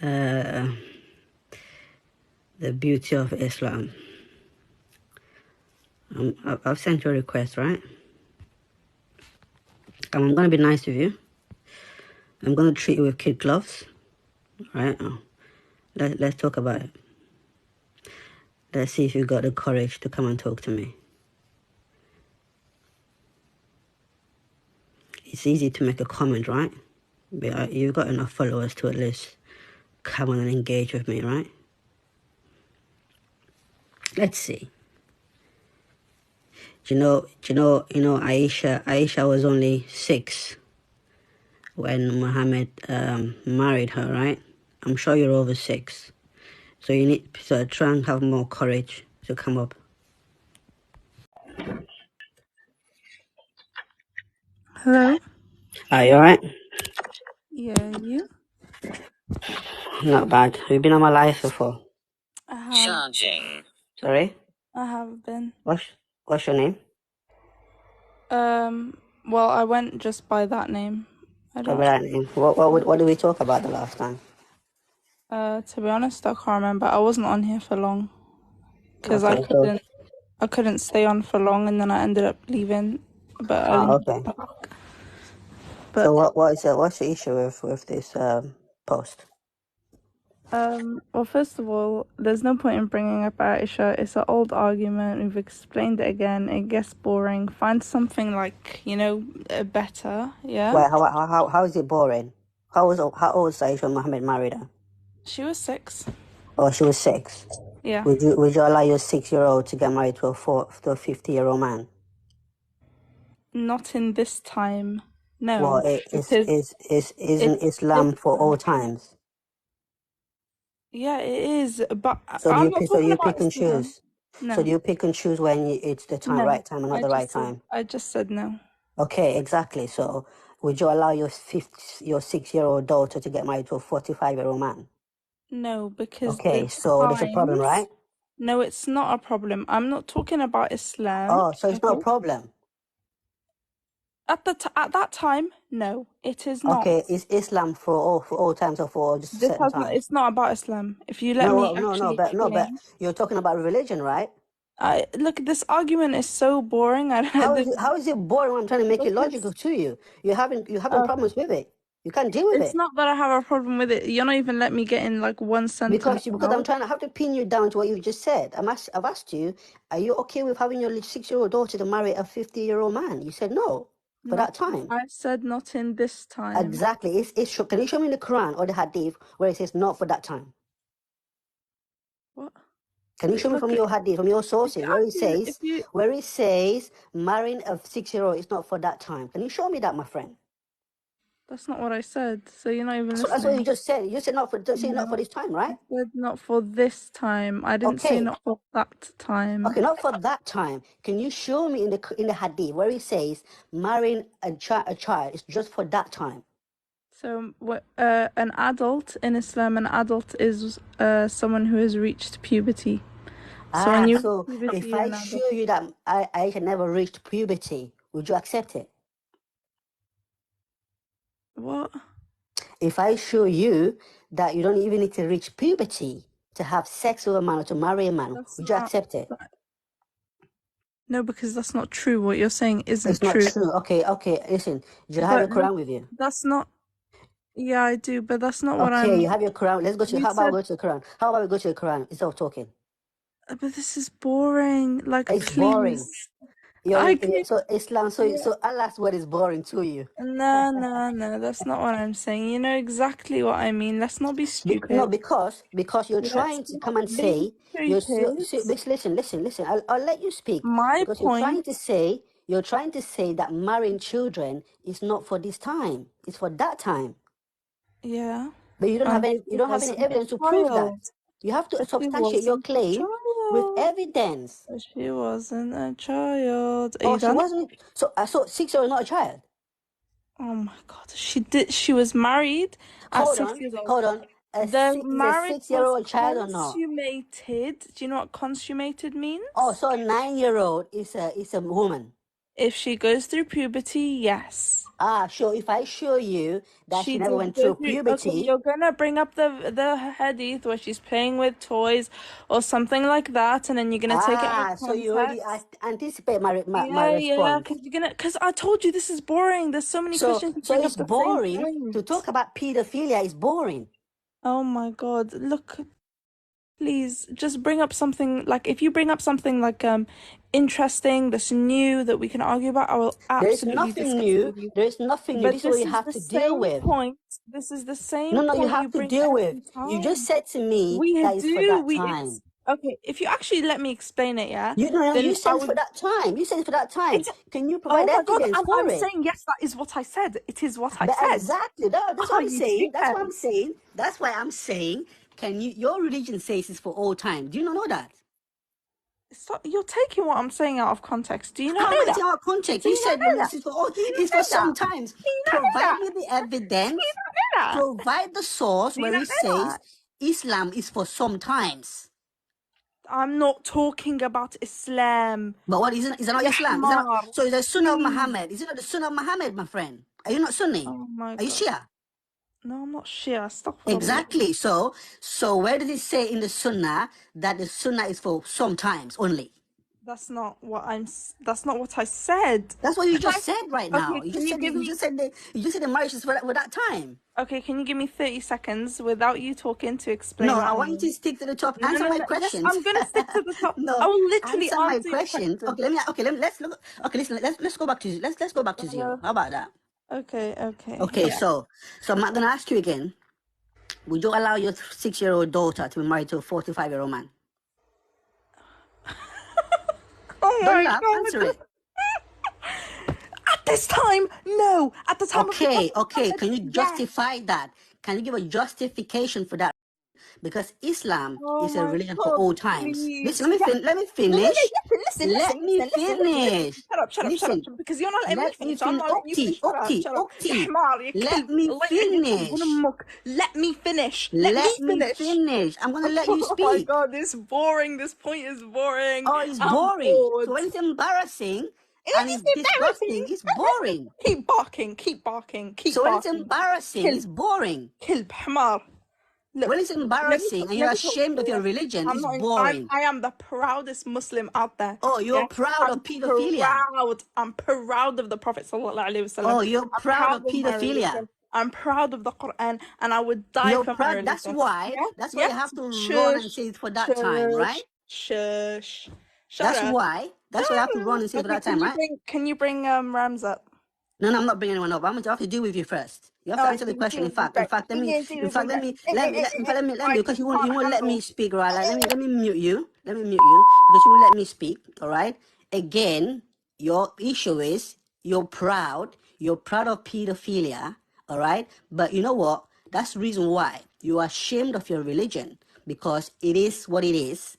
uh, the beauty of Islam. I've sent you a request, right? I'm going to be nice with you. I'm going to treat you with kid gloves, right? Let's talk about it. Let's see if you got the courage to come and talk to me. It's easy to make a comment, right? But you've got enough followers to at least come on and engage with me, right? Let's see. You know, Aisha was only 6 when Muhammad married her, right? I'm sure you're over 6. So you need to try and have more courage to come up. Hello? Are you alright? Yeah, you? Not bad. Have you been on my live before? I have. Charging. Sorry? I have been. What's your name? Well, I went just by that name. I What don't. about that name? What did we talk about the last time? To be honest, I can't remember. I wasn't on here for long because Okay, so I couldn't stay on for long, and then I ended up leaving a bit early. okay. But So what's the issue with this post? well, first of all, there's no point in bringing up Aisha. It's an old argument. We've explained it again. It gets boring. Find something like, better. Yeah. Well, how is it boring? How old was Aisha when Muhammad married her? She was 6. Oh, she was 6. Yeah. Would you allow your 6-year-old to get married to a 50-year-old man? Not in this time. No. Well, isn't Islam for all times? Yeah, it is. But So I'm not talking you about pick and Islam. choose. No. So do you pick and choose when it's the time, No. right time, and not the right time? I just said no. Okay, exactly. So would you allow your 6-year-old daughter to get married to a 45-year-old man? No, because Okay, there's so there's a problem, times. right? No, it's not a problem. I'm not talking about Islam. Oh, so it's not a problem. At that time, no, it is not. Okay, is Islam for all times or for just a certain time? It's not about Islam. If you let me actually but explain. you're talking about religion, right? Look, this argument is so boring. How is it boring when I'm trying to make it logical to you? You're having problems with it. You can't deal with It's it. not that I have a problem with it. You're not even letting me get in like one sentence. Because I'm trying to have to pin you down to what you just said. I've asked you, are you okay with having your 6-year-old daughter to marry a 50-year-old man? You said no for that time. I said not in this time. Exactly. Can you show me in the Quran or the Hadith where it says not for that time? What? Can you show me from your Hadith, from your sources, where it says marrying a 6-year-old is not for that time? Can you show me that, my friend? That's not what I said. So you're not even listening. That's what you just said. You said not for this time, right? I said not for this time. I didn't say not for that time. Okay, not for that time. Can you show me in the Hadith where it says marrying a child is just for that time? So, an adult in Islam, an adult is someone who has reached puberty. So if I show you that I had never reached puberty, would you accept it? What? If I show you that you don't even need to reach puberty to have sex with a man or to marry a man, would you accept it? No, because that's not true. What you're saying isn't true. It's not true. Okay. Listen, do you have your Quran with you? That's not. Yeah, I do, but that's not what I'm. Okay, you have your Quran. Let's go to. How about we go to the Quran? How about we go to the Quran instead of talking? But this is boring. Like, it's please. Boring. So Islam. So Allah's word is boring to you. No. That's not what I'm saying. You know exactly what I mean. Let's not be stupid. No, because you're trying to come and say listen. I'll let you speak. Because you're trying to say that marrying children is not for this time. It's for that time. Yeah. But you don't have any evidence to prove that. You have to substantiate your claim with evidence. She wasn't a child. Oh, she wasn't. So 6-year-old not a child. Oh my God, she was married at 6 years old. Hold on. Is a 6-year-old child or not? Consummated. Do you know what consummated means? Oh, so a 9-year-old is a woman. If she goes through puberty, yes. Sure. If I show you that She she never did went go through through. Okay, puberty, you're gonna bring up the hadith where she's playing with toys or something like that, and then you're gonna take it out of so you already context. anticipate my Yeah, response. because you're gonna. Because I told you this is boring. There's so many So, Christians who so bring it's up the same boring to point. talk about pedophilia. Is boring. Oh my God! Look, please just bring up something like if you bring up something like interesting that's new that we can argue about, I will There is absolutely nothing discuss it new. with you. There is nothing new. But This is what this you is have the to deal same with. point. This is the No, same no, you point you have to bring deal with. every You just time. said to me We that it's for do. that We time. it's okay. If you actually let me explain it, yeah, You know, then you I said it's for would. that time. You said it's for that time. It's Can you oh provide my God! evidence for I'm it? saying yes. That is what I said. It is what I But said. exactly, that's what Ah, I'm you saying. That's what I'm dickhead! saying. That's why I'm saying. Can you? Your religion says it's for all time. Do you not know that? Stop! You're taking what I'm saying out of context. Do you not How am know I that? taking out context? Do You you not said know this that? is for all. Do you It's not for know that? some times. Do you not know Provide that? me the Do you evidence. not know that? Provide the source Do you where not it know says that? Islam is for some times. I'm not talking about Islam. But what is it? Is it not Ya Islam? Is it not? Hamar. So is the Sunnah of Please. Muhammad? Is it not the Sunnah of Muhammad, my friend? Are you not Sunni? Oh my Are you God. Shia? No, I'm not Shia. Astaghfirullah. Exactly. So where does it say in the Sunnah that the Sunnah is for some times only? That's not what that's not what I said. That's what you Can I, just said right now. okay, can you give You me, just said the marriage is for that time. okay, can you give me 30 seconds without you talking to explain No, what I I want you to mean? stick to the top. No, no, Answer no, my no. Yes, questions. I'm gonna stick to the top. I No, will literally answer my answer your questions. question. Okay, let's look. Okay, listen. Let's go back to let's go back to Uh, zero. How about that? okay, Okay, yeah. so I'm not gonna ask you again. Would you allow your 6-year-old daughter to be married to a 45-year-old man? Oh Don't my laugh. Answer God. it. At this time, no. At the time of the Okay, Prophet okay. Muhammad, Can you yes. justify that? Can you give a justification for that? Because Islam Oh is a my religion for God, all times. please. Listen, Yeah. let me No, no, finish. no. Listen, Let me listen. finish. Shut up. Listen, Because you're not letting me let me finish. I'm finish. not letting you finish. Shut up. يا Ukti. حمار يا Let كلب. me الله يعينك ربنا finish. أمك. Let me finish. Let me Let me finish. finish. I'm gonna let you Oh my speak. God, this is boring. This point is boring. Oh, it's I'm boring. bored. So when it's embarrassing It and is it's embarrassing. disgusting, it's boring. Keep barking. Keep barking. Keep So when it's barking. embarrassing, كلب. it's boring. كلب حمار. When Look, it's embarrassing and you're let me talk to ashamed of you. your Yeah? religion, I'm it's not. boring. I am the proudest Muslim out there. Oh, Yeah, you're proud I'm of pedophilia. proud. I'm proud of the Prophet sallallahu alaihi wasallam. Oh, you're I'm proud proud of of my pedophilia. religion. I'm proud of the Quran, and I would die You're for my proud. religion. Yeah. That's why you Yes. have to run and Shush. say it's for that time, right? Shush. Shush. Shut up. That's why you have to run and say it's for Okay. that time, right? Can you bring Rams up? No, no, I'm not bringing anyone up. I'm going to have to deal with you first. You have to Oh, answer the you question. deal with respect. You deal with respect. In fact, let me, I because you can't won't let me handle. speak, right? Like, let me mute you. Let me mute you because you won't let me speak, all right? Again, your issue is you're proud. You're proud of pedophilia, all right? But you know what? That's the reason why you are ashamed of your religion because it is what it is.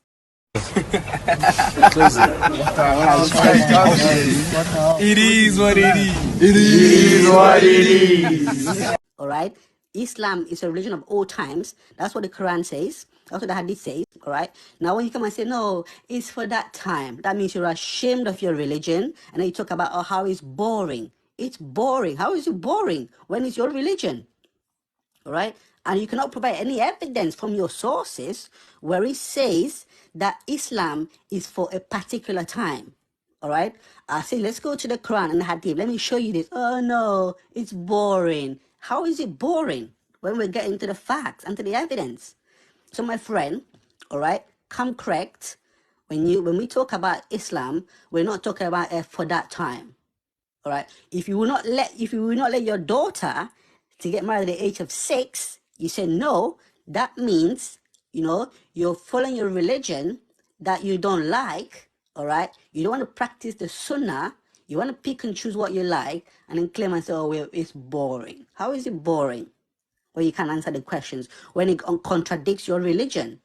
It is what it is. It is what it is. All right. Islam is a religion of all times. That's what the Quran says. That's what the Hadith says. All right. Now, when you come and say, no, it's for that time, that means you're ashamed of your religion. And then you talk about, oh, how it's boring. It's boring. How is it boring when it's your religion? All right. And you cannot provide any evidence from your sources where it says that Islam is for a particular time. All right. I say, let's go to the Quran and the Hadith. Let me show you this. Oh, no, it's boring. How is it boring when we get into the facts and to the evidence? So, my friend, all right, come correct. When we talk about Islam, we're not talking about for that time. All right. If you will not let your daughter to get married at the age of 6, you say no, that means, you're following your religion that you don't like, all right? You don't want to practice the sunnah. You want to pick and choose what you like and then claim and say, oh, well, it's boring. How is it boring? When you can't answer the questions, when it contradicts your religion.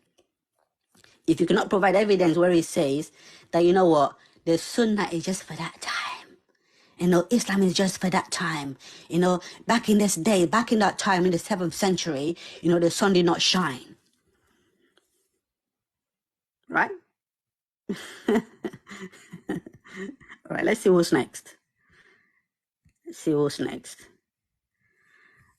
If you cannot provide evidence where it says that, you know what, the sunnah is just for that time. Islam is just for that time. Back in that time in the 7th century, the sun did not shine. Right? Right. right, let's see who's next.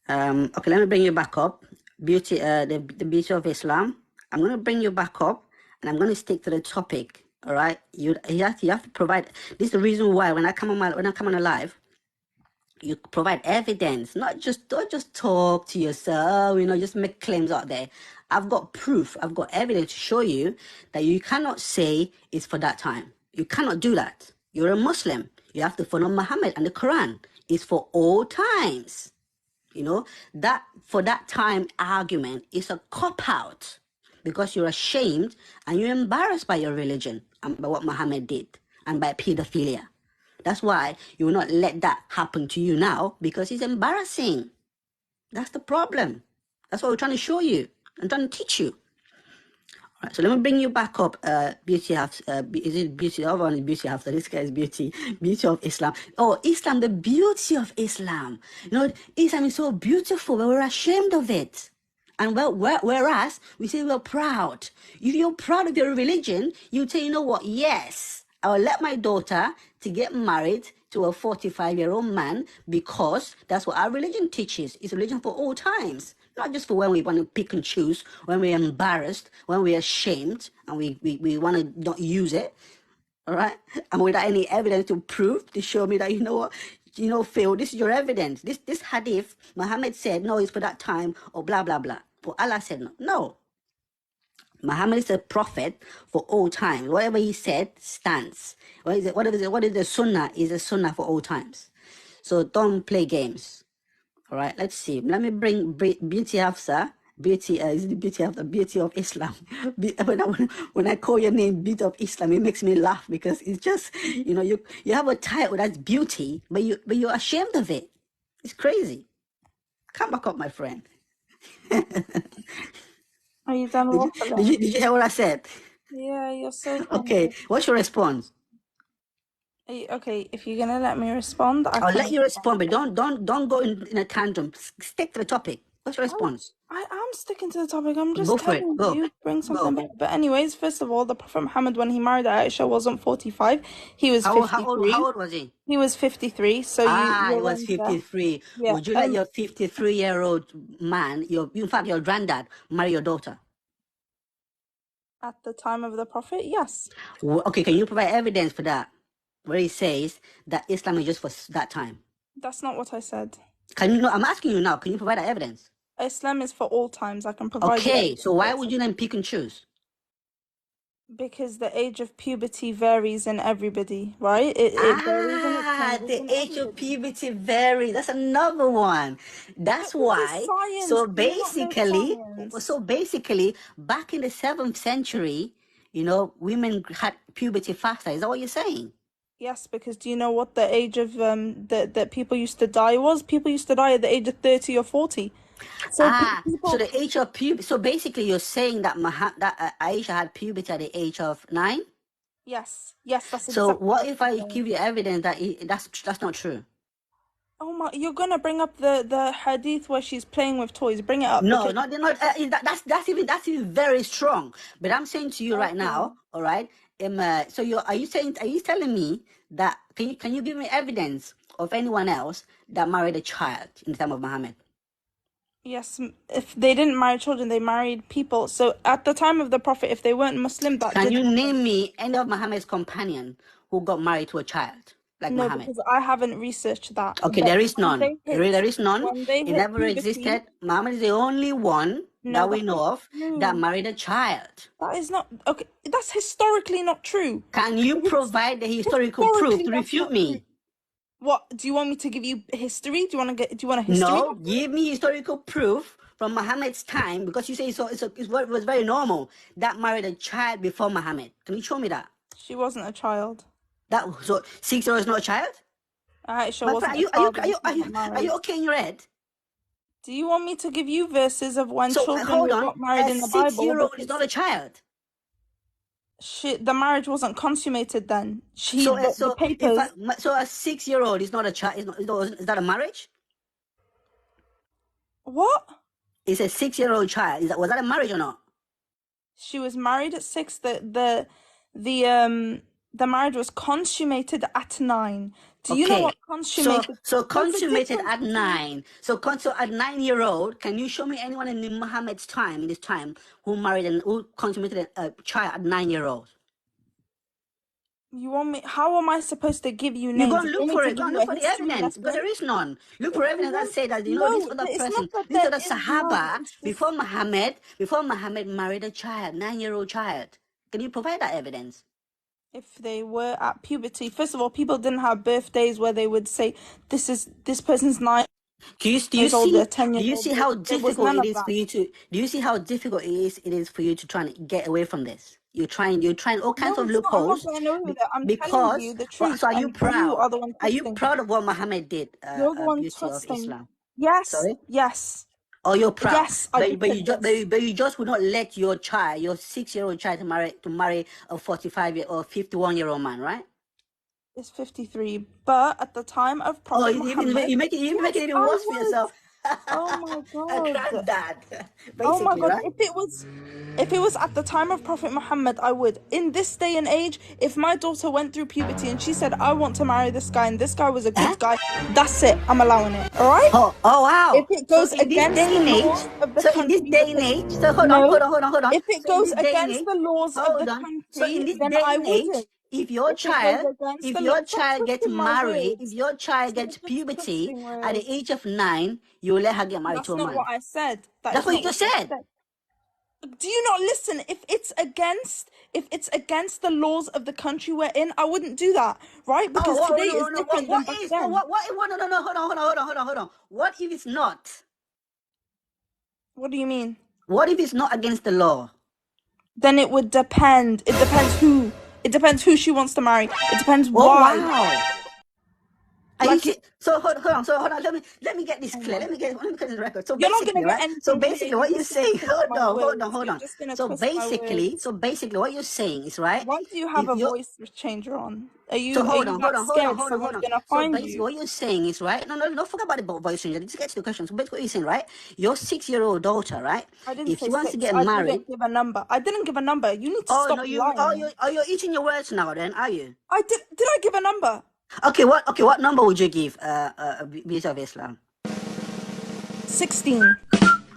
Okay, let me bring you back up. The beauty of Islam. I'm going to bring you back up, and I'm going to stick to the topic. All right, you have to provide. This is the reason why when I come on a live, you provide evidence, don't just talk to yourself, just make claims out there. I've got proof, I've got evidence to show you that you cannot say it's for that time. You cannot do that. You're a Muslim. You have to follow Muhammad and the Quran. It's for all times. That for that time argument is a cop-out because you're ashamed and you're embarrassed by your religion and by what Muhammad did and by pedophilia. That's why you will not let that happen to you now, because it's embarrassing. That's the problem. That's what we're trying to show you. I'm trying to teach you. All right, so let me bring you back up. Beauty of is it beauty? Other one is beauty after this guy is beauty of Islam. Oh, Islam, the beauty of Islam. Islam is so beautiful, but we're ashamed of it. And whereas we say we're proud. If you're proud of your religion, you say, you know what? Yes, I will let my daughter to get married to a 45-year-old man because that's what our religion teaches. It's religion for all times, not just for when we want to pick and choose, when we're embarrassed, when we're ashamed, and we want to not use it, all right? And without any evidence to prove, to show me that, Phil, this is your evidence. This hadith, Muhammad said, no, it's for that time, or blah, blah, blah. But Allah said no. No. Muhammad is a prophet for all times. Whatever he said stands. What is the sunnah is a sunnah for all times. So don't play games. All right, let's see. Let me bring beauty Hafsa. Beauty is the beauty of Islam. When I call your name beauty of Islam, it makes me laugh because it's just, you have a title that's beauty, but you're ashamed of it. It's crazy. Come back up, my friend. Are you done waffling? Did you hear what I said? Yeah, you're so funny. Okay, what's your response? Okay, if you're gonna let me respond, I'll let you respond, but don't go in a tantrum. Stick to the topic. What's your response? I am sticking to the topic. I'm just Go for it. telling Go. you, bring something Go. back. But anyways, first of all, the Prophet Muhammad, when he married Aisha, wasn't 45. He was 53. How old was he? He was 53. So he was 53. Yeah. Would you let your 53-year-old man, in fact your granddad, marry your daughter? At the time of the Prophet, yes. Okay, can you provide evidence for that? Where he says that Islam is just for that time. That's not what I said. Can you? No, I'm asking you now. Can you provide that evidence? Islam is for all times. I can provide. Okay, so why would you then pick and choose? Because the age of puberty varies in everybody, right? It varies and it changes the in age of everybody. puberty varies. That's another one. That's why. Science. So Do you not know science? basically, back in the 7th century, women had puberty faster. Is that what you're saying? Yes, because do you know what the age of that people used to die was? People used to die at the age of 30 or 40. So so the age of puberty. So basically, you're saying that Aisha had puberty at the age of 9. Yes, that's exactly. So what if I give you evidence that that's not true? Oh my! You're gonna bring up the hadith where she's playing with toys. Bring it up. No, not that's even very strong. But I'm saying to you right now, all right. So are you telling me that can you give me evidence of anyone else that married a child in the time of Muhammad? Yes, if they didn't marry children, they married people. So at the time of the Prophet, if they weren't Muslim, Can you name me any of Muhammad's companion who got married to a child like no, Muhammad? because I haven't researched that. Okay, there is none. There is none. It never puberty, existed. Muhammad is the only one that we know of that married a child. That is not okay. That's historically not true. Can you provide the historical proof to refute me? What do you want me to give you history? Do you want a history? No, give me historical proof from Muhammad's time, because you say it was very normal that married a child before Muhammad. Can you show me that? She wasn't a child. So 6-year-old is not a child? Aisha wasn't are you okay in your head? Do you want me to give you verses of when children got married in the Bible? 6-year-old is not a child. The marriage wasn't consummated then. So a 6-year-old is not a child. Is that a marriage? What? It's a 6-year-old child. Was that a marriage or not? She was married at 6. The marriage was consummated at 9. Do you know what consummated? So There's a consummated difference at between- 9. So at 9-year-old, can you show me anyone in Muhammad's time, in this time, who married and who consummated a child at 9-year-old? You want me? How am I supposed to give you You names? go and You look want me for to it. Go give and you look a for the history evidence, because lesson? there is none. Look If for you evidence that want, say that no, this other it's person, not that this there other is none. Sahaba It's just before Muhammad married a child, 9-year-old child. Can you provide that evidence? if they were at puberty. First of all, people didn't have birthdays where they would say this person's 9 years old, they're 10 Do years you old. see how There was difficult none it of is that. for you to? Do you see how difficult it is for you to try and get away from this? You're trying all kinds No, of it's not. I'm not loopholes getting away with it. I'm telling you because. the truth, So are you and you proud? are the one Are you twisting it. proud of what Muhammad did? You're the one Beauty of twisting. Islam. Yes, Sorry. yes, Oh, you're proud, yes. I admit this. but you just would not let your child, your 6-year-old child, to marry a 45-year or 51-year-old man, right? It's 53, but at the time of Oh, Prophet Muhammad, you make it yes, even I worse for would. yourself. Oh my A God. granddad, Oh my basically, God. right? If it was at the time of Prophet Muhammad, I would. In this day and age, if my daughter went through puberty and she said, I want to marry this guy and this guy was a Huh? good guy, that's it. I'm allowing it. All right? Oh wow! If it So goes in this against day the and age, laws of the country, because so no, hold on. if it So in goes this day and against age, the laws of the hold on. So in country, this then day I and age, wouldn't. if If it goes against the law, stop gets twisting my married, if words. your child Stop gets just puberty twisting at the words. age of 9, you will let her get married to That's a not man. what I said. That That's is what you not what just I said. said. Do you not listen? If it's against the laws of the country we're in, I wouldn't do that, right? Because today is different than back then. Hold on. What if it's not? What do you mean? What if it's not against the law? Then it would depend. It depends who. It depends who she wants to marry. It depends Oh why. wow! Like, So hold on. Let me get this oh clear. my God. Let me get this record. So You're not gonna basically, get right? So anything clear. basically, You're what you're just gonna saying, twist my words. hold You're on. just gonna twist my words. So basically, what you're saying is right. Why do you have If a you voice changer on? Are So you hold on. that scared someone's gonna So find basically, you? what you're saying is right. No, forget about the voice changer. Let's get to the question. So basically, what you're saying, right? Your 6-year-old daughter, right? I didn't If say she wants to 6. get I married, didn't give a number. I didn't give a number. You need to oh stop no, lying. you're eating your words now. Then are you? I did. Did I give a number? What number would you give Visa of Islam? 16.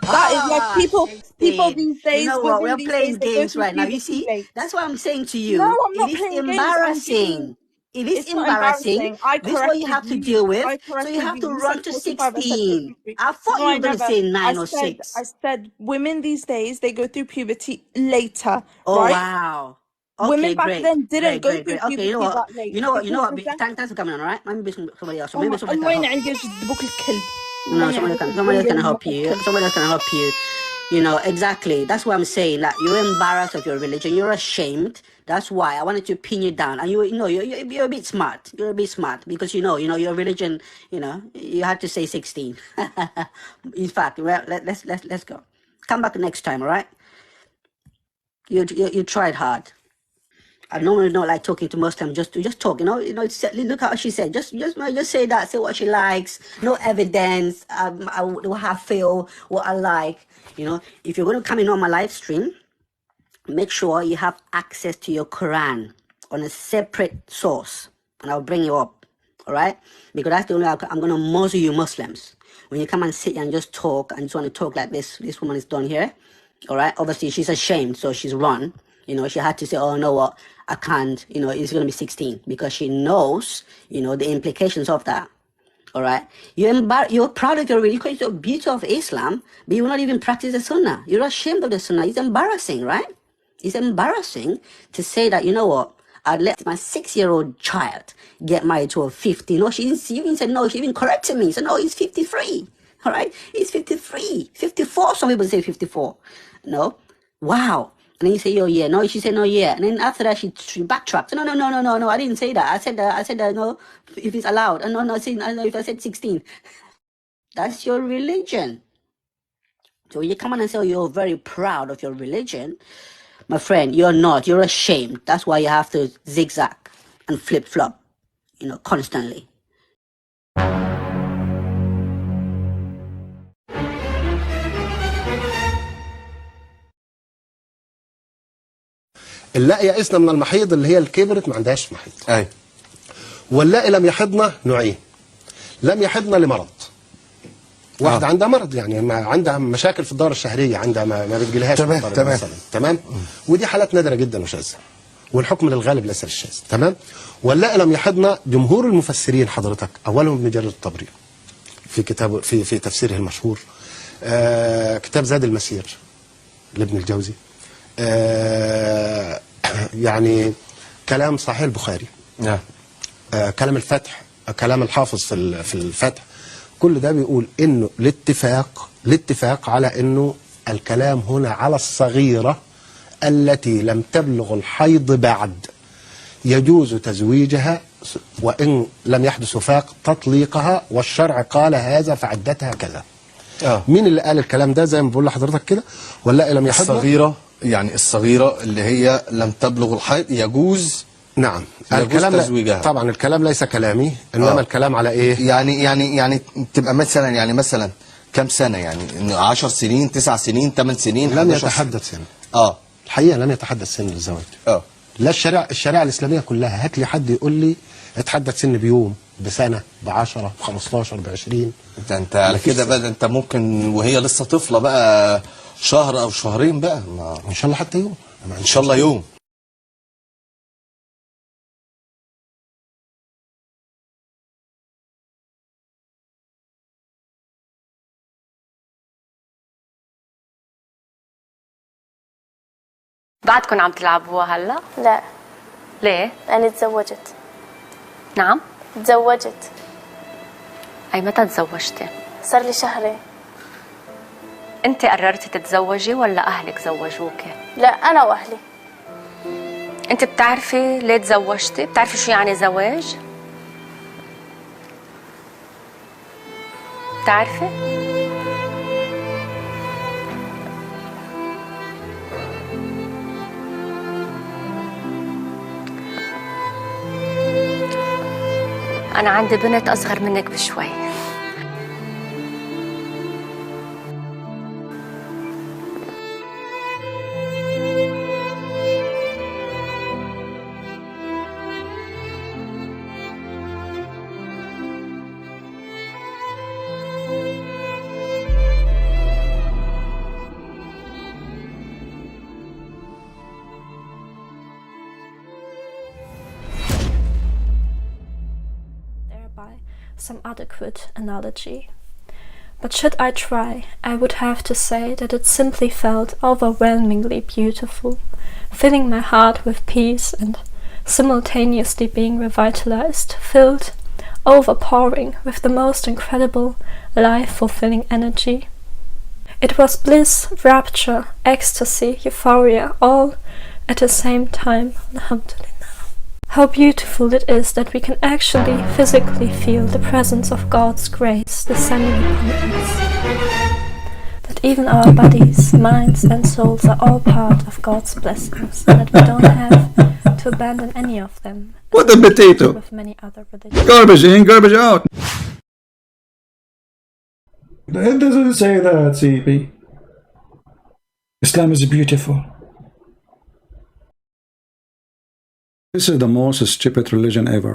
That is like people 16. these You days, know what? women We're these days, playing they go games through right now. You puberty see, late. that's what I'm saying to No, you. I'm It not is playing games. I'm giving you. embarrassing. It is It's not embarrassing. embarrassing. I This is what you corrected have to you. deal with. I So you corrected have you. to You run said to 45. I said 16. 53. I thought No, you I were going to never. say 9 or I 6. said women these days, they go through puberty later, Oh right? wow. Women Okay, back then didn't go through Okay, puberty that late because Thanks for coming on, all right? Maybe somebody else. Oh Maybe my somebody can الله help. ينعل جدبوك الكلب الله No, ينعل somebody else can help جدبوك you. الكلب. Somebody else can help you. Exactly. That's what I'm saying. Like you're embarrassed of your religion. You're ashamed. That's why I wanted to pin you down. And you're a bit smart. You're a bit smart because your religion. You had to say 16. In fact, well, let's go. Come back next time, all right? You tried hard. I normally don't like talking to Muslims just talk. Look how she said. Just say that. Say what she likes. No evidence. What I feel. What I like. If you're going to come in on my live stream, make sure you have access to your Quran on a separate source, and I'll bring you up. All right? Because that's the only way I'm going to muzzle you Muslims. When you come and sit and just talk and just want to talk like this woman is done here. All right? Obviously, she's ashamed, so she's run. She had to say, oh, no, what? I can't. It's going to be 16 because she knows, the implications of that. All right? You're proud of your religion because you're beauty of Islam, but you will not even practice the Sunnah. You're ashamed of the Sunnah. It's embarrassing, right? It's embarrassing to say that, I'd let my 6-year-old child get married to a 50. No, she even said no. She even corrected me. She said, no, he's 53. All right? He's 53. 54. Some people say 54. No? Wow. And then you say, oh, yeah. No, she said, no, yeah. And then after that, she backtracked. No, I didn't say that. I said that, no, if it's allowed. No, if I said 16. That's your religion. So when you come on and say, oh, you're very proud of your religion, my friend, you're not. You're ashamed. That's why you have to zigzag and flip-flop, constantly. اللائي يئسن من المحيض اللي هي الكبرت ما عندهاش محيض. ايوه. واللائي لم يحضن نوعين. لم يحضن لمرض. واحدة عندها مرض، يعني ما عندها مشاكل في الدورة الشهرية، عندها ما بتجيلهاش. تمام. ودي حالات نادرة جدا وشاذة. والحكم للغالب ليس للشاذ. تمام. واللائي لم يحضن جمهور المفسرين حضرتك اولهم ابن جرير الطبري في كتابه في تفسيره المشهور، كتاب زاد المسير لابن الجوزي، يعني كلام صحيح البخاري، كلام الفتح، كلام الحافظ في الفتح، كل ده بيقول انه الاتفاق على انه الكلام هنا على الصغيرة التي لم تبلغ الحيض بعد، يجوز تزويجها وإن لم يحدث وفاق تطليقها، والشرع قال هذا فعدتها كذا. مين اللي قال الكلام ده؟ زي ما بقول لحضرتك كده، ولا لم يحضر؟ الصغيرة، يعني الصغيرة اللي هي لم تبلغ الحيض يجوز. نعم. الكلام تزويجها. طبعا الكلام ليس كلامي، انما الكلام على ايه؟ يعني تبقى مثلا كم سنة؟ يعني 10 سنين، 9 سنين، 8 سنين. لم يتحدث سن. الحقيقة لم يتحدث سن للزواج. لا، الشريعة الإسلامية كلها، هات لي حد يقول لي اتحدث سن بيوم، بسنة، ب10، ب15، ب20. انت على كده بقى، انت ممكن وهي لسه طفلة بقى شهر او شهرين بقى، ان شاء الله حتى يوم، ان شاء الله يوم. بعدكم عم تلعبوها هلا؟ لا. ليه؟ أنا تزوجت. نعم؟ تزوجت. أي متى تزوجتي؟ صار لي شهرين. أنت قررتي تتزوجي ولا أهلك زوجوكي؟ لا، أنا وأهلي. أنت بتعرفي ليه تزوجتي؟ بتعرفي شو يعني زواج؟ بتعرفي؟ أنا عندي بنت أصغر منك بشوي. Some adequate analogy. But should I try, I would have to say that it simply felt overwhelmingly beautiful, filling my heart with peace and simultaneously being revitalized, filled, overpowering with the most incredible, life-fulfilling energy. It was bliss, rapture, ecstasy, euphoria, all at the same time. Alhamdulillah. How beautiful it is that we can actually physically feel the presence of God's grace descending upon us. That even our bodies, minds and souls are all part of God's blessings, and that we don't have to abandon any of them. What a potato! With many other religions. Garbage in, garbage out! It doesn't say that, CP. Islam is beautiful. This is the most stupid religion ever.